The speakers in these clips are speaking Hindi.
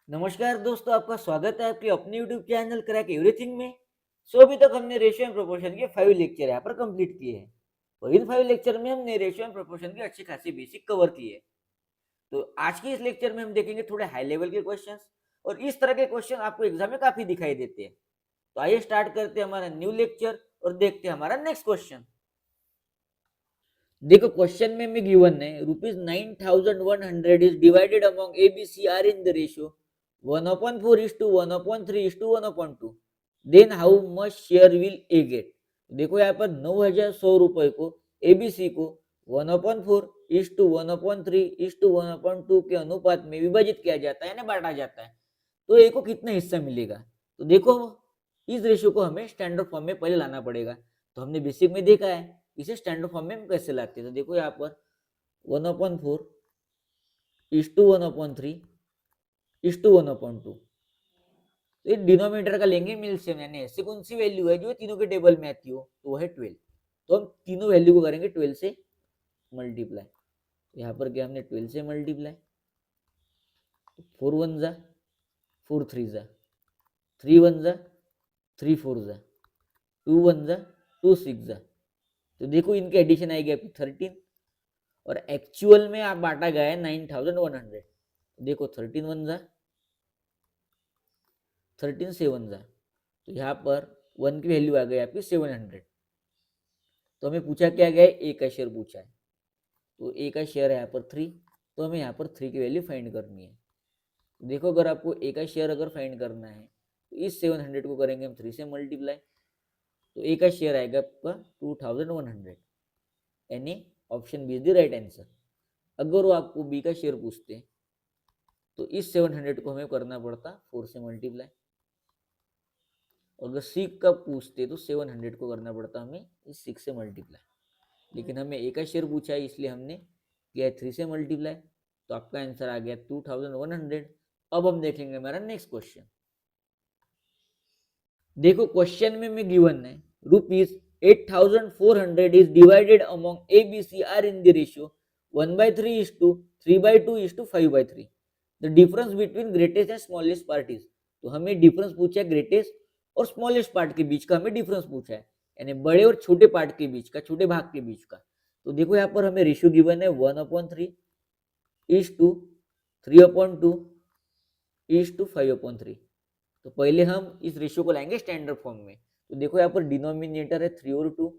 नमस्कार दोस्तों, आपका स्वागत है आपके अपने यूट्यूब चैनल क्रैक एवरीथिंग में। अभी तक हमने रेशियो एंड प्रोपोर्शन के 5 लेक्चर यहाँ पर कंप्लीट किए हैं। और इन 5 लेक्चर में हमने रेशियो एंड प्रोपोर्शन की अच्छी खासी बेसिक कवर की है। तो आज के इस लेक्चर में हम देखेंगे थोड़े हाई लेवल के क्वेश्चंस, और इस तरह के क्वेश्चन आपको एग्जाम में काफी दिखाई देते हैं। तो आइए स्टार्ट करते हैं हमारा न्यू लेक्चर और देखते हैं हमारा नेक्स्ट क्वेश्चन। देखो क्वेश्चन में भी गिवन है ₹9,100 is divided among A B C are in the ratio 1/4 1/3 1/2, then how much share will A get. देखो यहाँ पर 9,100 रुपए को एबीसी को 1/4 1/3 के अनुपात में विभाजित किया जाता है ना, बांटा जाता है। तो ए को कितना हिस्सा मिलेगा? तो देखो इस रेशियो को हमें स्टैंडर्ड फॉर्म में पहले लाना पड़ेगा। तो हमने बेसिक में देखा है इसे स्टैंडर्ड फॉर्म में हम कैसे लाते हैं। तो देखो यहाँ पर 1/4 1/3 तो डिनोमिनेटर का लेंगे मिलसेम, यानी ऐसी कौन सी वैल्यू है जो तीनों के टेबल में आती हो, तो वो है 12। तो हम तीनों वैल्यू को करेंगे 12 से मल्टीप्लाई। यहाँ पर क्या हमने 12 से मल्टीप्लाई, 4 1 जा 4 3 जा 3 1 जा 3 4 जा 2 1 जा 2 6 जा। तो देखो इनके एडिशन आएगी आपकी 13, और एक्चुअल में आप बांटा गया है 9,100। देखो 13 1 जा 13 7 जा, तो यहाँ पर 1 की वैल्यू आ गई आपकी 700। तो हमें पूछा क्या गया है, ए का शेयर पूछा है। तो ए का शेयर है यहाँ पर 3, तो हमें यहाँ पर 3 की वैल्यू फाइंड करनी है। तो देखो अगर आपको ए का शेयर अगर फाइंड करना है तो इस 700 को करेंगे हम 3 से मल्टीप्लाई। तो ए का शेयर आएगा आपका 2,100, यानी option B is the right answer. अगर वो आपको बी का शेयर पूछते तो इस 700 को हमें करना पड़ता 4 से मल्टीप्लाई। अगर सी का पूछते तो 700 को करना पड़ता हमें इस 6 से मल्टीप्लाई। लेकिन हमें ए का शेयर पूछा है इसलिए हमने किया 3 से मल्टीप्लाई। तो आपका आंसर आ गया 2,100। अब हम देखेंगे हमारा नेक्स्ट क्वेश्चन। देखो क्वेश्चन में गिवन है ₹8,400 is divided among A B C are in the ratio 1/3 3/2 5/3। The difference between greatest and smallest part is. तो हमें डिफरेंस पूछा है ग्रेटेस्ट और स्मॉलेस्ट पार्ट के बीच का, हमें डिफरेंस पूछा है, यानी बड़े और छोटे पार्ट के बीच का, छोटे भाग के बीच का। तो देखो यहाँ पर हमें रेशियो गिवन है 1/3 3/2 तो पहले हम इस रेशियो को लाएंगे स्टैंडर्ड फॉर्म में। तो देखो यहाँ पर डिनोमिनेटर है 3 और 2,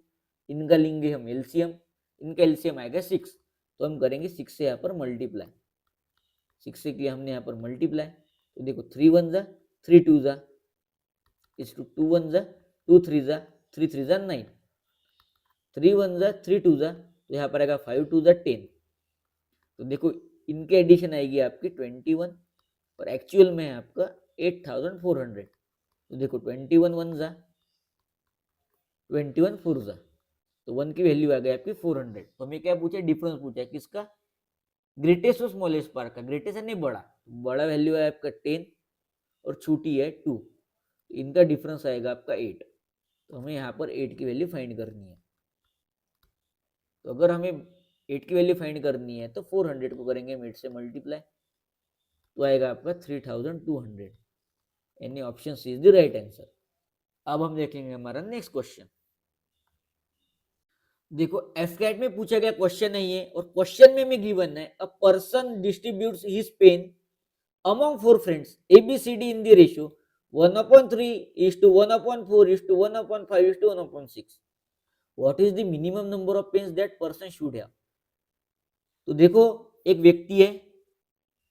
इनका लेंगे हम एलसीएम, इनका एलसीएम आएगा 6। तो हम करेंगे 6 से यहाँ पर मल्टीप्लाई। 6 से किया हमने यहाँ पर मल्टीप्लाई। तो देखो 3 1 जा 3 2 जा इस 2 1 जा 2 3 जा 3 3 जा 9, 3 1 जा 3 2 जा, तो यहाँ पर आएगा 5 2 जा 10। तो देखो इनके एडिशन आएगी आपकी 21, और एक्चुअल में है आपका 8,400। तो देखो 21 1 जा 21 4 जा, तो 1 की वैल्यू आ गई आपकी 400। तो हमें क्या पूछा, डिफरेंस पूछा है किसका, ग्रेटेस्ट और स्मॉलेस्ट पार्ट का। ग्रेटेस्ट है नहीं बड़ा, बड़ा वैल्यू है आपका 10 और छोटी है 2, तो इनका डिफरेंस आएगा आपका 8। तो हमें यहाँ पर 8 की वैल्यू फाइंड करनी है। तो अगर हमें 8 की वैल्यू फाइंड करनी है तो 400 को करेंगे हम 8 से मल्टीप्लाई। तो आएगा आपका 3,200, यानी option C is the right answer. अब हम देखेंगे हमारा नेक्स्ट क्वेश्चन। देखो एफकैट में पूछा गया क्वेश्चन है ये, और क्वेश्चन में गिवन है a person distributes his pen among 4 friends ABCD in the ratio 1/3 1/4 1/5 what is the minimum number of pens that person should have। तो देखो एक व्यक्ति है,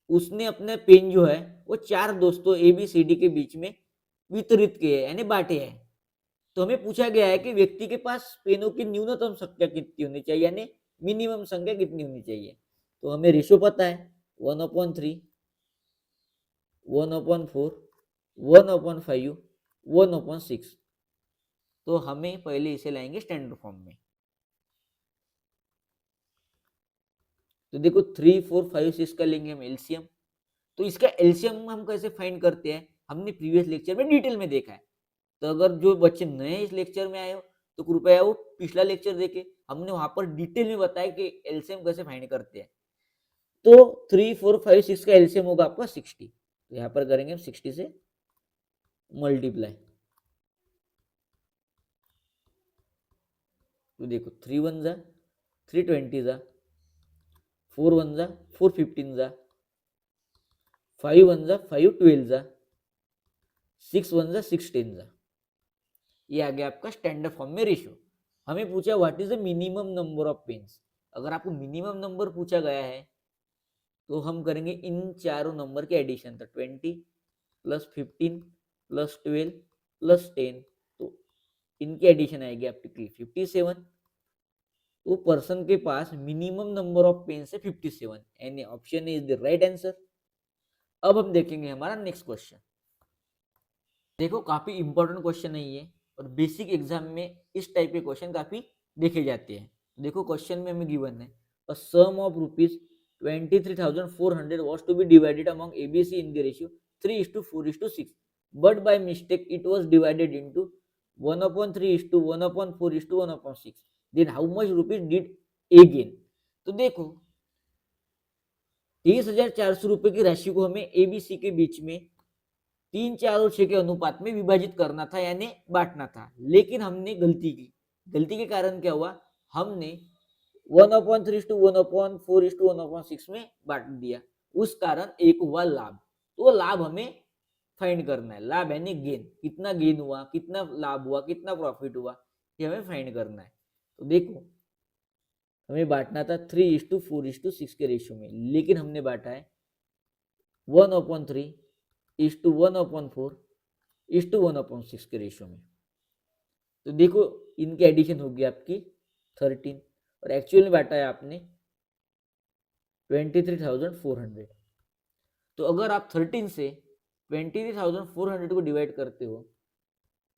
उसने अपने पेन जो है वो 4 दोस्तों ABCD के बीच में वितरित किए, यानी बांटे हैं। तो हमें पूछा गया है कि व्यक्ति के पास पेनों की न्यूनतम संख्या कितनी होनी चाहिए, यानी मिनिमम संख्या कितनी होनी चाहिए। तो हमें रेशियो पता है 1/3 1/4 1/5 1/6। तो हमें पहले इसे लाएंगे स्टैंडर्ड फॉर्म में। तो देखो 3 4 5 6 का लेंगे हम एलसीएम। तो इसका एलसीएम हम कैसे फाइंड करते हैं, हमने प्रीवियस लेक्चर में डिटेल में देखा है। तो अगर जो बच्चे नए इस लेक्चर में आए हो तो कृपया वो पिछला लेक्चर देखे, हमने वहां पर डिटेल में बताया कि एलसीएम कैसे फाइंड करते हैं। तो 3 4 5 6 का एलसीएम होगा आपका 60। तो यहाँ पर करेंगे हम 60 से मल्टीप्लाई। तो देखो 3 1 जा 320 जा, 4 1 जा 415 जा, 5 1 जा 512 जा, 6 1 जा 610 जा। ये आ गया आपका स्टैंडर्ड फॉर्म में रेशियो। हमें पूछा what is the minimum number of pens. अगर आपको मिनिमम नंबर पूछा गया है तो हम करेंगे इन चारों नंबर के एडिशन, तो 20 प्लस 15 प्लस 12 प्लस 10, तो इनकी एडिशन आएगी आपकी 57। तो पर्सन के पास मिनिमम नंबर ऑफ पेन्स है 57 and option is the right answer. अब हम देखेंगे हमारा नेक्स्ट क्वेश्चन। देखो काफी इंपॉर्टेंट क्वेश्चन है ये, और बेसिक एग्जाम में इस टाइप के क्वेश्चन काफी देखे जाते हैं। देखो क्वेश्चन में हमें गिवन है a sum of rupees 23,400 was to be divided among ABC in the ratio 3:4:6, but by mistake it was divided into 1/3:1/4:1/6, then how much rupees did A gain। तो देखो 30,400 रुपए की राशि को हमें ABC के बीच में 3, 4 और 6 के अनुपात में विभाजित करना था, यानी बांटना था, लेकिन हमने गलती की। गलती के कारण क्या हुआ, हमने 1/3:1/4:1/6 में बांट दिया, उस कारण एक हुआ लाभ। तो लाभ हमें फाइंड करना है, लाभ यानी गेन, कितना गेन हुआ, कितना लाभ हुआ, कितना प्रॉफिट हुआ, ये हमें फाइंड करना है। तो देखो हमें बांटना था 3:4:6 के रेशियो में, लेकिन हमने बांटा है 1/3:1/4:1/6 के रेशियो में। तो देखो इनकी एडिशन होगी आपकी 13, और एक्चुअल में बांटा है आपने 23,400। तो अगर आप 13 से 23,400 को डिवाइड करते हो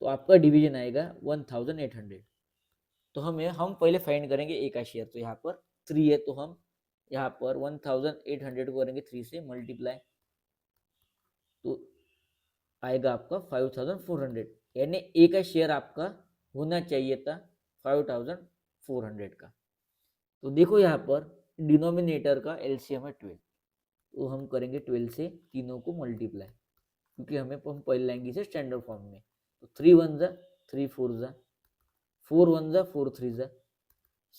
तो आपका डिवीजन आएगा 1,800। तो हम पहले फाइंड करेंगे ए का शेयर। तो यहाँ पर 3 है, तो हम यहाँ पर 1,800 को करेंगे 3 से मल्टीप्लाई, तो आएगा आपका 5,400, यानी ए का शेयर आपका होना चाहिए था 5,400 का। तो देखो यहाँ पर डिनोमिनेटर का एलसीएम है 12, तो हम करेंगे 12 से तीनों को मल्टीप्लाई, क्योंकि हम पहले लाएंगे इसे स्टैंडर्ड फॉर्म में। तो 3 1 जा 3 4 जा, 4 1 जा 4 3 जा,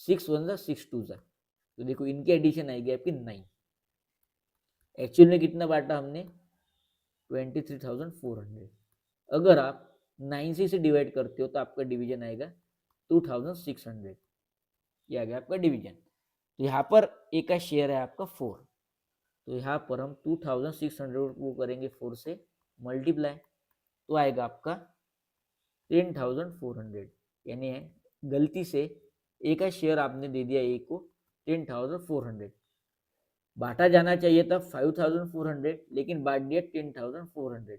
6 1 जा 6 2 जा। तो देखो इनकी एडिशन आएगी आपकी 9। एक्चुअल में कितना बांटा हमने 23,400। अगर आप 9 से इसे डिवाइड करते हो तो आपका डिवीजन आएगा 2,600, ये आ गया आपका डिवीजन। तो यहाँ पर ए का शेयर है आपका 4, तो यहाँ पर हम 2,600 को करेंगे 4 से मल्टीप्लाई, तो आएगा आपका 10,400, यानी गलती से ए का शेयर आपने दे दिया ए को 10,400। बांटा जाना चाहिए था 5,400, लेकिन बांट दिया 10,400।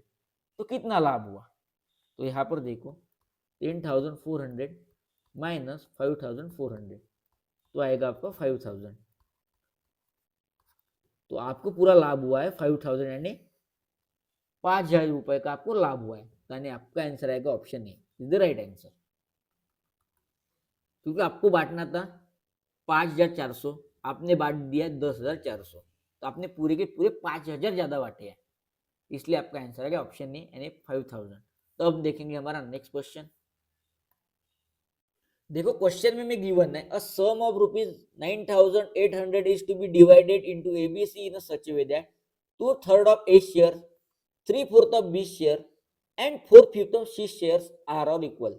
तो कितना लाभ हुआ, तो यहाँ पर देखो 10,400 माइनस 5,400, तो आएगा आपका 5,000। तो आपको पूरा लाभ हुआ है 5,000, यानी 5,000 रुपए का आपको लाभ हुआ है, यानी आपका आंसर आएगा option A is the right answer. क्योंकि आपको बांटना था 5,400, आपने बांट दिया 10,400, तो आपने पूरे के पूरे 5,000 ज्यादा बांटे हैं, इसलिए आपका आंसर आएगा ऑप्शन ए यानी 5,000। तो अब देखेंगे हमारा नेक्स्ट क्वेश्चन। देखो क्वेश्चन में गिवन है a sum of rupees 9,800 is to be divided into ABC in such way that 2/3 of A share, 3/4 of B share and 4/5 of C shares are all equal.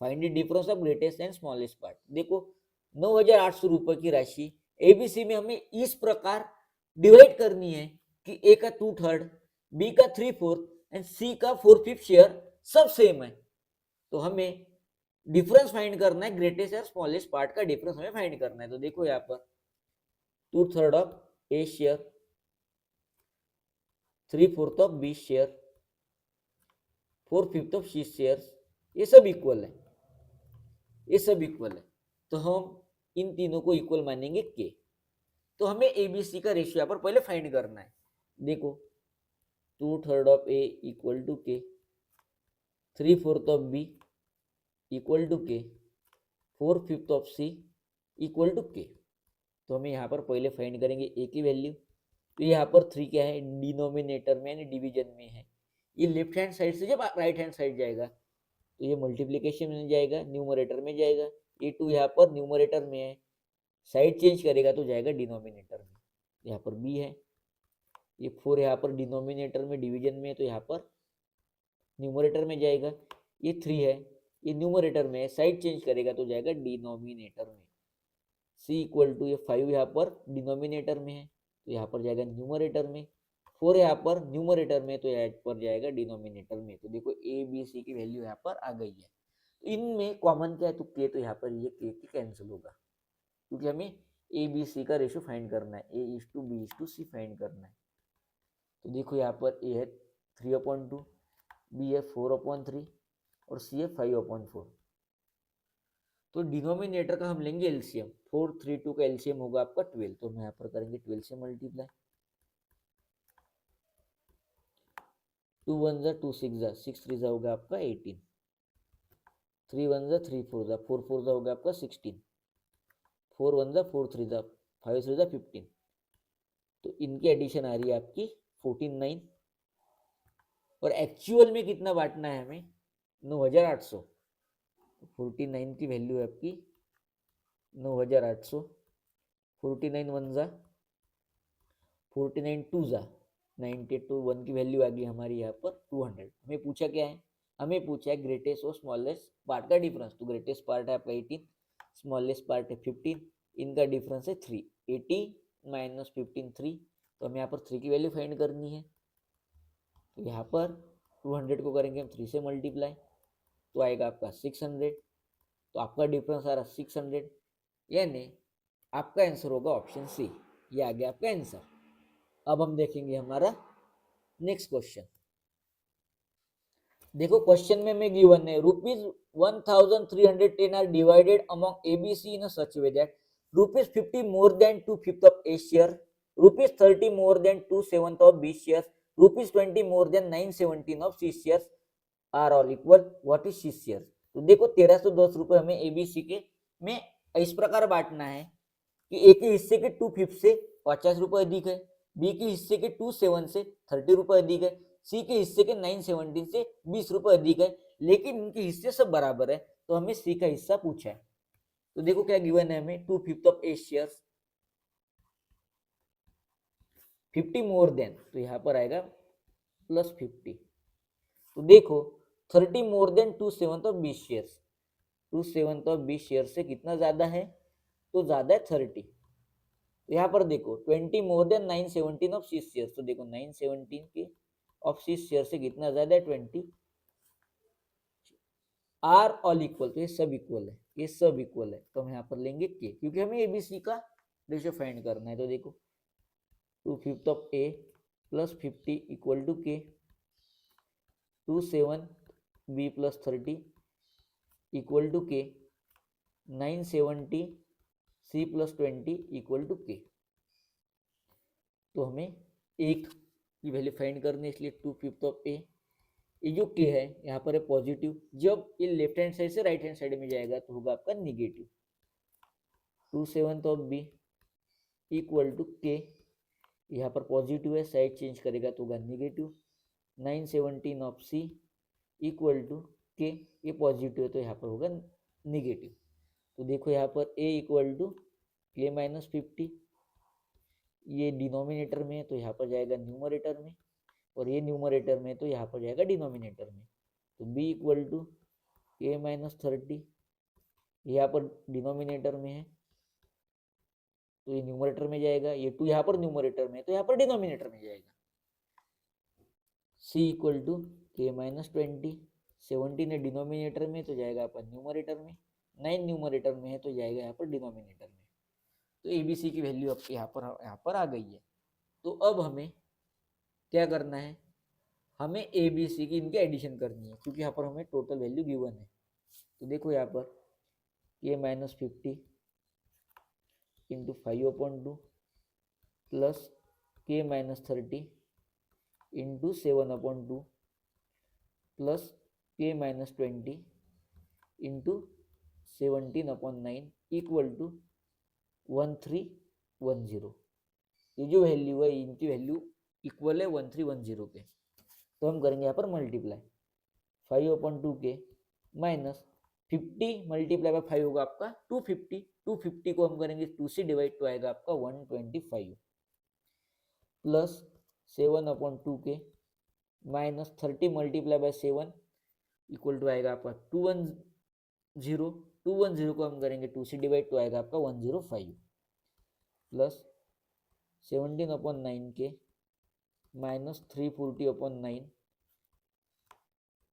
Find the difference of greatest and smallest part. देखो 9,800 रुपए की राशि एबीसी में हमें इस प्रकार डिवाइड करनी है कि ए का 2/3, बी का 3/4 एंड सी का 4/5 शेयर सब सेम है। तो हमें डिफरेंस फाइंड करना है, ग्रेटेस्ट और स्मॉलेस्ट पार्ट का डिफरेंस हमें फाइंड करना है। तो देखो यहाँ पर 2/3 of A share, 3/4 of B share, 4/5 of C share, ये सब इक्वल है, ये सब इक्वल है। तो हम इन तीनों को इक्वल मानेंगे के। तो हमें एबीसी का रेशियो यहाँ पर पहले फाइंड करना है। देखो 2/3 ऑफ ए इक्वल टू के, 3/4 ऑफ बी इक्वल टू के, 4/5 ऑफ सी इक्वल टू के। तो हमें यहाँ पर पहले फाइंड करेंगे ए की वैल्यू। तो यहाँ पर 3 क्या है, डिनोमिनेटर में यानी डिवीजन में है। ये लेफ्ट हैंड साइड से जब राइट हैंड साइड जाएगा तो ये मल्टीप्लीकेशन में जाएगा, न्यूमरेटर में जाएगा। ये 2 यहाँ पर न्यूमरेटर में है, साइड चेंज करेगा तो जाएगा डिनोमिनेटर में। यहाँ पर बी है, ये 4 यहाँ पर डिनोमिनेटर में डिवीजन में है तो यहाँ पर न्यूमरेटर में जाएगा। ये 3 है, ये न्यूमरेटर में है, साइड चेंज करेगा तो जाएगा डिनोमिनेटर में। सी इक्वल टू ये 5 यहाँ पर डिनोमिनेटर में है तो यहाँ पर जाएगा न्यूमरेटर में। 4 यहाँ पर न्यूमरेटर में तो यहाँ पर जाएगा डिनोमिनेटर में। तो देखो ए बी सी की वैल्यू यहाँ पर आ गई है। तो इनमें कॉमन क्या है, तो के, तो यहाँ पर ये के कैंसिल होगा क्योंकि हमें ए बी सी का रेशो फाइंड करना है, A is to B is to C find करना है। तो देखो यहाँ पर ए है 3/2, बी है 4/3 और सी है 5/4। तो डिनोमिनेटर का हम लेंगे एलसीएम, 4 3 2 का एलसीएम होगा आपका 12। तो हम यहाँ पर करेंगे 12 से मल्टीप्लाई, 2 1 जा 2 6 जा 6 3 जा होगा आपका 18, 3 1 जा 3 4 जा 4 4 जा होगा आपका 16, 4 1 जा 4 3 जा 5 3 जा 15। तो इनकी एडिशन आ रही है आपकी 49। और एक्चुअल में कितना बांटना है हमें, 9800। 49 की वैल्यू है आपकी 9800। 49 1 जा 49 2 जा 92, 1 की वैल्यू आ गई हमारी यहाँ पर 200। हमें पूछा क्या है, हमें पूछा है ग्रेटेस्ट और स्मॉलेस्ट पार्ट का डिफरेंस। तो ग्रेटेस्ट पार्ट है आपका 18, स्मॉलेस्ट पार्ट है 15, इनका डिफरेंस है 3। 80 माइनस 15 3। तो हमें यहाँ पर 3 की वैल्यू फाइंड करनी है। तो यहाँ पर 200 को करेंगे हम 3 से मल्टीप्लाई तो आएगा आपका 600। तो आपका डिफरेंस आ रहा 600, यानी आपका आंसर होगा ऑप्शन सी। ये आ गया आपका आंसर। अब हम देखेंगे हमारा नेक्स्ट क्वेश्चन। देखो क्वेश्चन में हमें गिवन है ₹1310 are divided among ABC in such way that ₹50 more than 2/5 of A share, ₹30 more than 2/7 of B share, ₹20 more than 9/17 of C share are all equal, what is C share. तो देखो 1310 हमें ABC के में इस प्रकार बांटना है कि A के हिस्से के 2/5 से ₹50 अधिक है, B के हिस्से के 2/7 से ₹30 अधिक है, सी के हिस्से के 9/17 से ₹20 अधिक है, लेकिन इनके हिस्से सब बराबर है। तो हमें सी का हिस्सा पूछा है। तो देखो क्या गिवन है हमें, 2/5 of A shares, 50 more than, तो यहाँ पर आएगा +50। तो देखो 30 more than 2/7 of B shares, 2/7 of B share से कितना ज्यादा है, तो ज्यादा है 30। तो यहाँ पर देखो 20 more than 9/17 of C share, तो देखो 9/17 के ऑफ सी शेयर से कितना ज्यादा है 20। आर ऑल इक्वल, तो ये सब इक्वल है, ये सब इक्वल है। तो हम यहाँ पर लेंगे के, क्योंकि हमें एबीसी का रेशियो फाइंड करना है। तो देखो 2/5 of A plus 50 equal to K, 2/7 B plus 30 equal to के, 9/70 सी प्लस 20 इक्वल टू के। तो हमें एक की वैल्यू फाइंड करनी है, इसलिए 2/5 ऑफ ए, ये जो के है यहाँ पर है पॉजिटिव, जब ये लेफ्ट हैंड साइड से राइट हैंड साइड में जाएगा तो होगा आपका negative. 2/7 of B equal to K, यहाँ पर पॉजिटिव है, साइड चेंज करेगा तो होगा negative. 9/17 of C equal to K, ये पॉजिटिव है तो यहाँ पर होगा निगेटिव। तो देखो यहाँ पर ए इक्वल टू के माइनस 50, ये डिनोमिनेटर में है तो यहाँ पर जाएगा न्यूमरेटर में, और ये न्यूमरेटर में तो यहाँ पर जाएगा डिनोमिनेटर में। तो b इक्वल टू के माइनस 30, यहाँ पर डिनोमिनेटर में है तो ये न्यूमरेटर में जाएगा, ये 2 यहाँ पर न्यूमरेटर में तो यहाँ पर डिनोमिनेटर में जाएगा। c इक्वल टू के माइनस 20, 17 है डिनोमिनेटर में तो जाएगा अपन न्यूमरेटर में, 9 न्यूमरेटर में है तो जाएगा यहाँ पर डिनोमिनेटर में। तो ABC की वैल्यू आपके यहाँ पर आ गई है। तो अब हमें क्या करना है, हमें ए बी सी की इनकी एडिशन करनी है, क्योंकि यहाँ पर हमें टोटल वैल्यू गिवन है। तो देखो यहाँ पर के माइनस 50 इंटू 5/2 प्लस के माइनस 30 इंटू 7/2 प्लस के माइनस 20 इंटू 17/9 इक्वल टू 1310। ये जो वैल्यू है इनकी वैल्यू इक्वल है 1310 के, तो हम करेंगे यहाँ पर मल्टीप्लाई 5/2 के माइनस 50 मल्टीप्लाई बाय 5 होगा आपका 250, 250 को हम करेंगे 2 से डिवाइड तो आएगा आपका 125 plus 7/2 K minus 30 multiply by 7 equal to आएगा आपका 210, 210 को हम करेंगे 2 से डिवाइड तो आएगा आपका 105 प्लस 17/9 के माइनस 340/9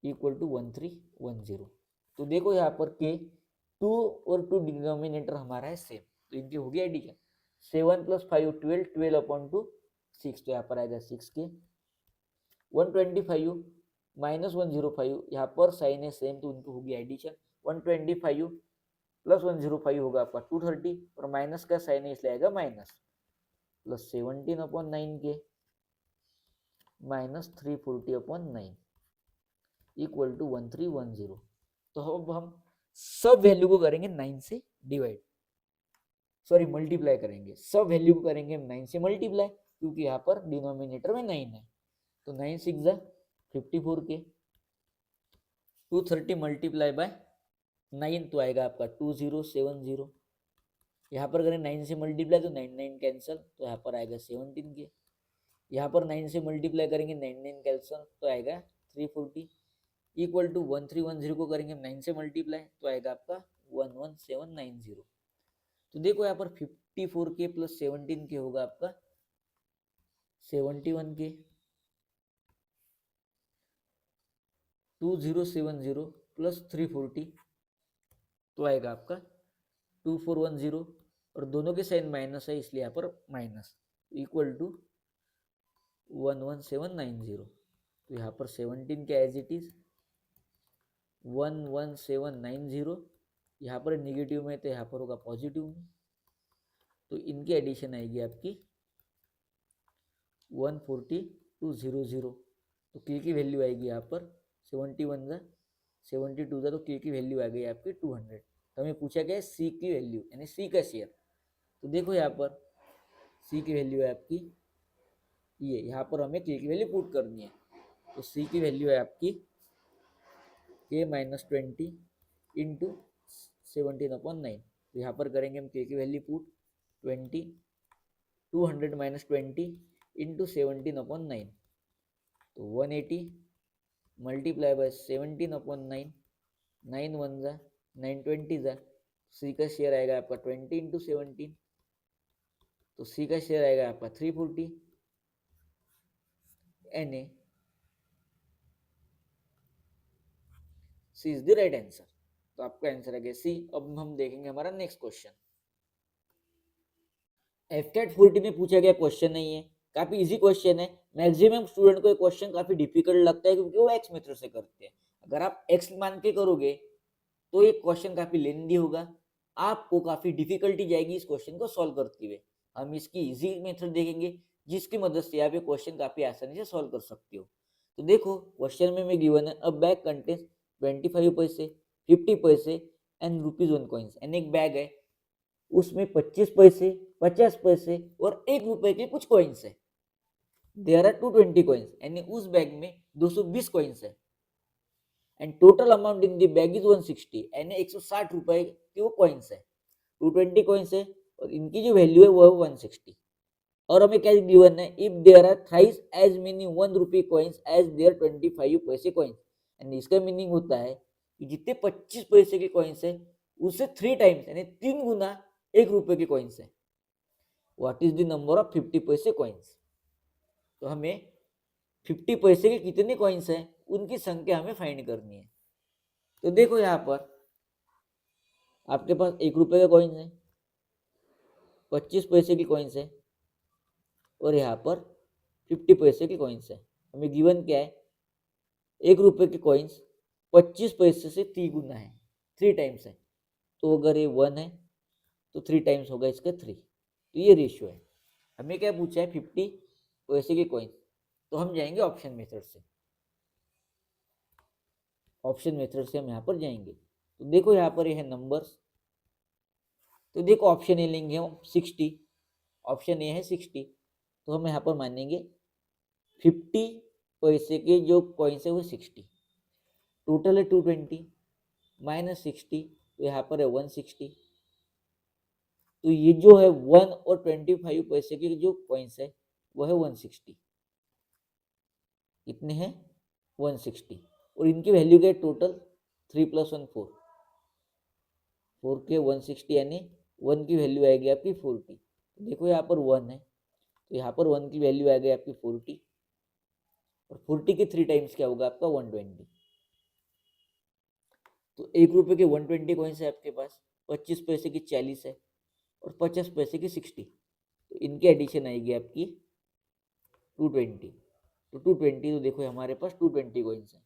इक्वल टू 1310। तो देखो यहाँ पर के 2 और 2 डिनोमिनेटर हमारा है सेम, तो इनकी होगी एडिशन 7 + 5 12, 12/2 6, तो यहाँ पर आएगा 6 के 125 माइनस 105, यहाँ पर साइन है सेम तो उनको होगी एडिशन 125 प्लस 105 होगा आपका 230 और माइनस का साइन है इसलिए आएगा माइनस प्लस 17/9 के माइनस 340/9 इक्वल टू 1310। तो अब हम सब वैल्यू को करेंगे 9 से डिवाइड, सॉरी मल्टीप्लाई करेंगे, सब वैल्यू को करेंगे हम 9 से मल्टीप्लाई, क्योंकि यहाँ पर डिनोमिनेटर में 9 है, तो 9 6 जा 54 के 230 मल्टीप्लाई बाय 9 तो आएगा आपका 2070, यहाँ पर करें 9 से मल्टीप्लाई तो 9 9 कैंसिल, तो यहाँ पर आएगा 17 के, यहाँ पर 9 से मल्टीप्लाई करेंगे 9 9 कैंसिल तो आएगा 340 इक्वल टू 1310 को करेंगे 9 से मल्टीप्लाई तो आएगा आपका 11790। तो देखो यहाँ पर 54 के प्लस 17 के होगा आपका 71 के 2070 प्लस 340 तो आएगा आपका 2410, और दोनों के साइन माइनस है इसलिए यहाँ पर माइनस इक्वल टू 11790। तो यहाँ पर 17 के एज इट इज 11790, यहाँ पर निगेटिव में तो यहाँ पर होगा पॉजिटिव में, तो इनकी एडिशन आएगी आपकी 14200, तो के की वैल्यू आएगी यहाँ पर 71 जा 72 जा, तो के की वैल्यू आ गई आपकी 200। तो हमें पूछा गया है सी की वैल्यू यानी सी का शेयर, तो देखो यहाँ पर सी की वैल्यू है आपकी ये, यहाँ पर हमें के की वैल्यू पुट करनी है, तो सी की वैल्यू है आपकी के माइनस 20 इंटू 17/9, तो यहाँ पर करेंगे हम के की वैल्यू पुट 20 200 माइनस 20 इंटू 17/9, तो 180 मल्टीप्लाई बाय 17/9, 9 1 जा 9 20 जा, सी का शेयर आएगा आपका 20 इंटू 17, तो सी का शेयर आएगा आपका 340 Na, C is the right answer. तो आपका आंसर आ गया सी। अब हम देखेंगे हमारा नेक्स्ट क्वेश्चन। एफकेट 40 में पूछा गया क्वेश्चन नहीं है, काफी इजी क्वेश्चन है। मैक्सिमम स्टूडेंट को ये क्वेश्चन काफी डिफिकल्ट लगता है क्योंकि वो एक्स मेथड से करते हैं। अगर आप एक्स मान के करोगे तो ये क्वेश्चन काफी लेंदी होगा, आपको काफी डिफिकल्टी जाएगी इस क्वेश्चन को सॉल्व करते हुए। हम इसकी इजी मेथड देखेंगे जिसकी मदद से आप ये क्वेश्चन काफी आसानी से सॉल्व कर सकते हो। तो देखो क्वेश्चन में गिवन है अ बैग कंटेन्स 25 पैसे, 50 पैसे एंड ₹1 कॉइन्स, यानी एक बैग है उसमें 25 पैसे, 50 पैसे और ₹1 के कुछ कॉइन्स है। देयर आर 220 कॉइन्स, यानी उस बैग में 220 कॉइन्स है and total amount in the bag is 160, यानी 160 रुपए के वो कॉइन्स है। 220 कॉइन्स है और इनकी जो वैल्यू है वो है 160। और हमें क्या गिवन है, if there are thrice as many ₹1 coins as there 25 paise coins, यानी इसका मीनिंग होता है कि जितने 25 पैसे के कॉइन्स है उससे 3 टाइम्स यानी 3 गुना ₹1 के कॉइन्स है। What is the number of 50 पैसे कॉइन्स। तो हमें 50 पैसे के कितने कॉइन्स हैं उनकी संख्या हमें फाइंड करनी है। तो देखो यहाँ पर आपके पास ₹1 का कॉइन्स है, 25 पैसे की कॉइन्स है और यहाँ पर 50 पैसे की कॉइन्स है। हमें गिवन क्या है, ₹1 के कॉइन्स 25 पैसे से 3 गुना है, 3 टाइम्स है। तो अगर ये 1 है तो 3 टाइम्स होगा इसका 3, तो ये रेशियो है। हमें क्या पूछा है 50 पैसे के कॉइन्स, तो हम जाएंगे ऑप्शन मेथड से। ऑप्शन मेथड से हम यहाँ पर जाएंगे। तो देखो यहाँ पर ये है नंबर्स, तो देखो ऑप्शन ए लेंगे हम 60, ऑप्शन ए है 60 तो हम यहाँ पर मानेंगे 50 पैसे के जो कॉइन्स है वो 60, टोटल है 220 माइनस 60, तो यहाँ पर है 160। तो ये जो है 1 और 25 पैसे के जो कॉइन्स है वो है 160, कितने हैं 160, और इनकी वैल्यू क्या है टोटल 3 + 1 4, 4 के 160 यानी 1 की वैल्यू आएगी आपकी 40। तो देखो यहाँ पर 1 है, तो यहाँ पर 1 की वैल्यू आ गई आपकी 40, और 40 के 3 टाइम्स क्या होगा आपका 120। तो 1 रुपये के 120 कॉइन्स है आपके पास, 25 पैसे की 40 है, और 50 पैसे की 60, तो इनकी एडिशन आएगी आपकी 220। तो 220, तो देखो हमारे पास 220 कॉइन्स है।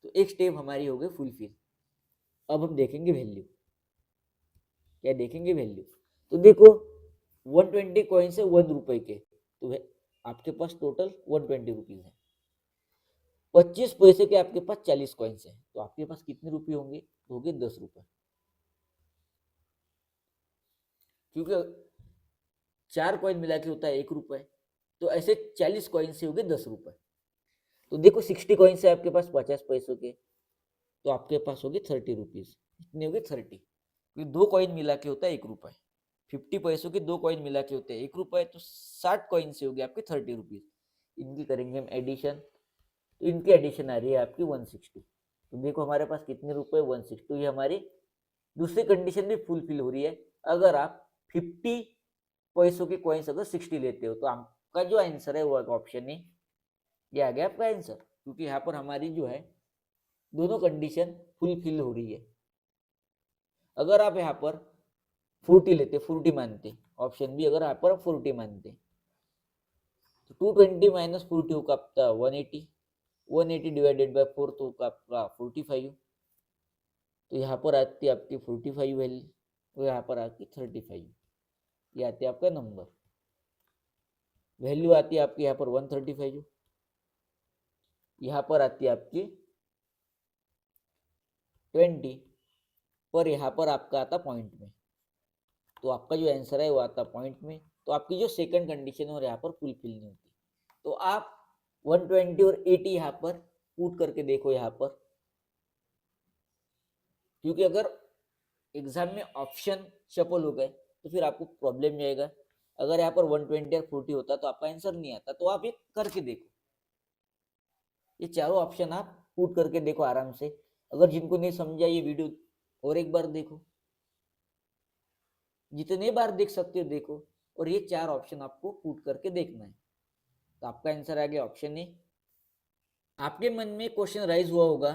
तो एक स्टेप हमारी हो गई फुलफिल। अब हम देखेंगे वैल्यू, क्या देखेंगे वैल्यू। तो देखो 120 कॉइन्स है 1 रुपए के, तो आपके पास टोटल 120 रुपीज है। 25 पैसे के आपके पास 40 कॉइन्स है, तो आपके पास कितने रुपये होंगे, होंगे 10 रुपए, क्योंकि 4 कॉइन मिला के होता है 1 रुपए, तो ऐसे 40 कॉइन से हो गए 10 रुपए। तो देखो 60 कॉइन से आपके पास 50 पैसों के, तो आपके पास होगी 30 रुपीज, कितने हो गए 30, क्योंकि 2 कॉइन मिला के होता है 1 रुपए, 50 पैसों के 2 कॉइन मिला के होते हैं 1 रुपए, तो 60 कॉइन से हो गए आपके 30 रुपीज। इनकी करेंगे हम एडिशन, तो इनकी एडिशन आ रही है आपकी 160। तो देखो हमारे पास कितने रुपए 160, तो ये हमारी दूसरी कंडीशन भी फुलफिल हो रही है। अगर आप 50 पैसों के कॉइन्स अगर 60 लेते हो, तो आपका जो आंसर है वो ऑप्शन है, ये आ गया आपका आंसर, क्योंकि यहाँ पर हमारी जो है दोनों कंडीशन फुलफिल हो रही है। अगर आप यहाँ पर 40 लेते, 40 मानते, ऑप्शन बी अगर यहाँ पर 40 मानते, तो 220 माइनस 40 होगा आपका 180, 180 डिवाइडेड बाय 4 तो होगा आपका 45, तो यहाँ पर आती है आपकी 45 वैल्यू, तो यहाँ पर आती 35, ये आती है आपका नंबर, वैल्यू आती है आपकी यहाँ पर 135, यहाँ पर आती है आपकी 20, पर यहाँ पर आपका आता पॉइंट में, तो आपका जो आंसर है वो आता पॉइंट में। तो आपकी जो सेकंड कंडीशन है और यहाँ पर फुलफिल नहीं होती। तो आप 120 और 80 यहाँ पर पुट करके देखो यहाँ पर, क्योंकि अगर एग्जाम में ऑप्शन शफल हो गए तो फिर आपको प्रॉब्लम जाएगा। अगर यहाँ पर 120 और 40 होता तो आपका आंसर नहीं आता। तो आप ये करके देखो, ये चारों ऑप्शन आप पुट करके देखो आराम से। अगर जिनको नहीं समझा ये वीडियो और एक बार देखो, जितने बार देख सकते हो देखो, और ये 4 ऑप्शन आपको पुट करके देखना है। तो आपका आंसर आ गया ऑप्शन ए। आपके मन में क्वेश्चन राइज हुआ होगा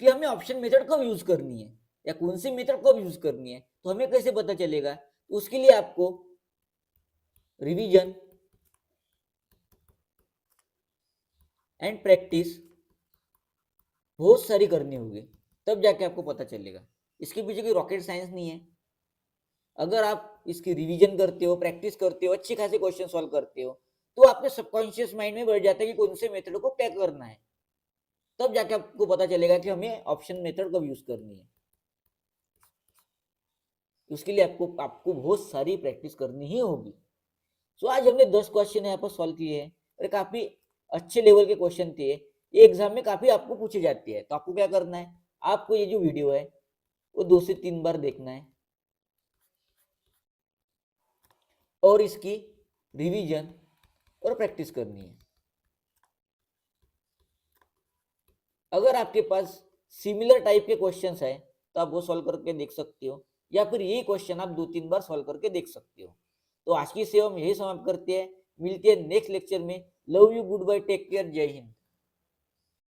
कि हमें ऑप्शन मेथड कब यूज करनी है या कौन सी मेथड कब यूज करनी है, तो हमें कैसे पता चलेगा। तो उसके लिए आपको रिवीजन एंड प्रैक्टिस बहुत सारी करनी होगी, तब जाके आपको पता चलेगा। इसके पीछे कोई रॉकेट साइंस नहीं है। अगर आप इसकी रिवीजन करते हो, प्रैक्टिस करते हो, अच्छे खासे क्वेश्चन सॉल्व करते हो, तो आपके सबकॉन्शियस माइंड में बैठ जाता है कि कौन से मेथड को क्या करना है। तब जाके आपको पता चलेगा कि हमें ऑप्शन मेथड कब यूज करनी है। उसके लिए आपको बहुत सारी प्रैक्टिस करनी ही होगी। सो आज हमने 10 क्वेश्चन यहाँ पर सॉल्व किए हैं और काफी अच्छे लेवल के क्वेश्चन थे। ये एग्जाम में काफी आपको पूछे जाते हैं। तो आपको क्या करना है, आपको ये जो वीडियो है वो 2 से 3 बार देखना है और इसकी रिवीजन और प्रैक्टिस करनी है। अगर आपके पास सिमिलर टाइप के क्वेश्चंस है तो आप वो सॉल्व करके देख सकते हो, या फिर यही क्वेश्चन आप 2-3 बार सॉल्व करके देख सकते हो। तो आज की सेवा हम यही समाप्त करते हैं। मिलते हैं नेक्स्ट लेक्चर में। Love you, goodbye, take care, जय हिंद।